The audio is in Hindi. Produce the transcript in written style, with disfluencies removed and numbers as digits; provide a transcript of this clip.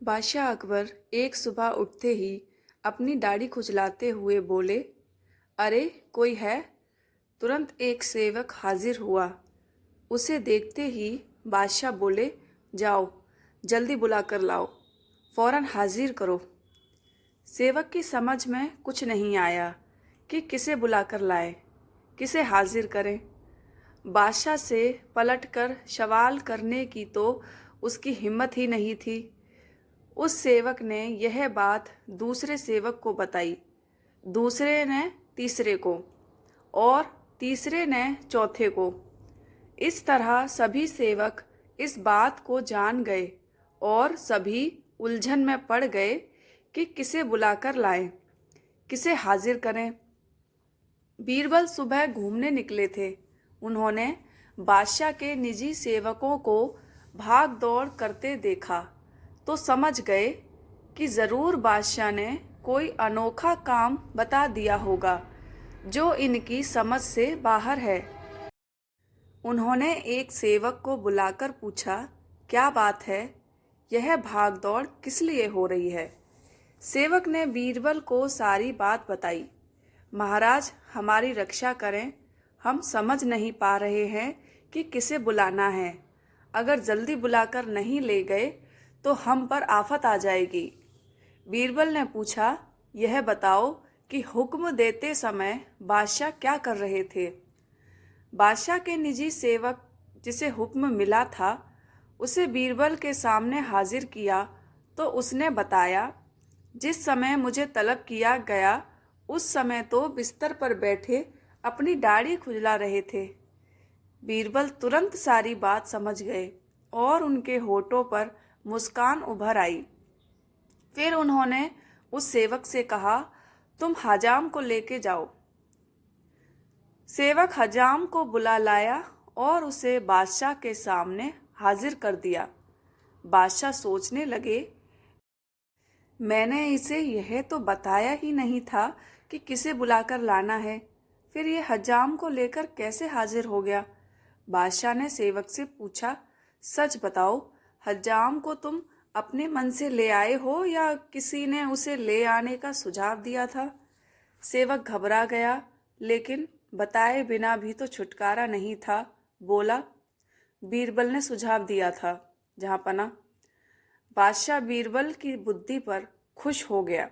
बादशाह अकबर एक सुबह उठते ही अपनी दाढ़ी खुजलाते हुए बोले, अरे कोई है? तुरंत एक सेवक हाजिर हुआ। उसे देखते ही बादशाह बोले, जाओ जल्दी बुला कर लाओ, फौरन हाजिर करो। सेवक की समझ में कुछ नहीं आया कि किसे बुलाकर लाए, किसे हाजिर करें। बादशाह से पलटकर सवाल करने की तो उसकी हिम्मत ही नहीं थी। उस सेवक ने यह बात दूसरे सेवक को बताई, दूसरे ने तीसरे को और तीसरे ने चौथे को। इस तरह सभी सेवक इस बात को जान गए और सभी उलझन में पड़ गए कि किसे बुलाकर लाएं, किसे हाजिर करें। बीरबल सुबह घूमने निकले थे। उन्होंने बादशाह के निजी सेवकों को भाग दौड़ करते देखा तो समझ गए कि ज़रूर बादशाह ने कोई अनोखा काम बता दिया होगा जो इनकी समझ से बाहर है। उन्होंने एक सेवक को बुलाकर पूछा, क्या बात है? यह भाग दौड़ किस लिए हो रही है? सेवक ने बीरबल को सारी बात बताई। महाराज, हमारी रक्षा करें, हम समझ नहीं पा रहे हैं कि किसे बुलाना है। अगर जल्दी बुलाकर नहीं ले गए तो हम पर आफत आ जाएगी। बीरबल ने पूछा, यह बताओ कि हुक्म देते समय बादशाह क्या कर रहे थे? बादशाह के निजी सेवक जिसे हुक्म मिला था उसे बीरबल के सामने हाजिर किया तो उसने बताया, जिस समय मुझे तलब किया गया उस समय तो बिस्तर पर बैठे अपनी दाढ़ी खुजला रहे थे। बीरबल तुरंत सारी बात समझ गए और उनके होठों पर मुस्कान उभर आई। फिर उन्होंने उस सेवक से कहा, तुम हजाम को लेके जाओ। सेवक हजाम को बुला लाया और उसे बादशाह के सामने हाजिर कर दिया। बादशाह सोचने लगे, मैंने इसे यह तो बताया ही नहीं था कि किसे बुलाकर लाना है, फिर ये हजाम को लेकर कैसे हाजिर हो गया? बादशाह ने सेवक से पूछा, सच बताओ, हजाम को तुम अपने मन से ले आए हो या किसी ने उसे ले आने का सुझाव दिया था? सेवक घबरा गया, लेकिन बताए बिना भी तो छुटकारा नहीं था। बोला, बीरबल ने सुझाव दिया था, जहाँपना। बादशाह बीरबल की बुद्धि पर खुश हो गया।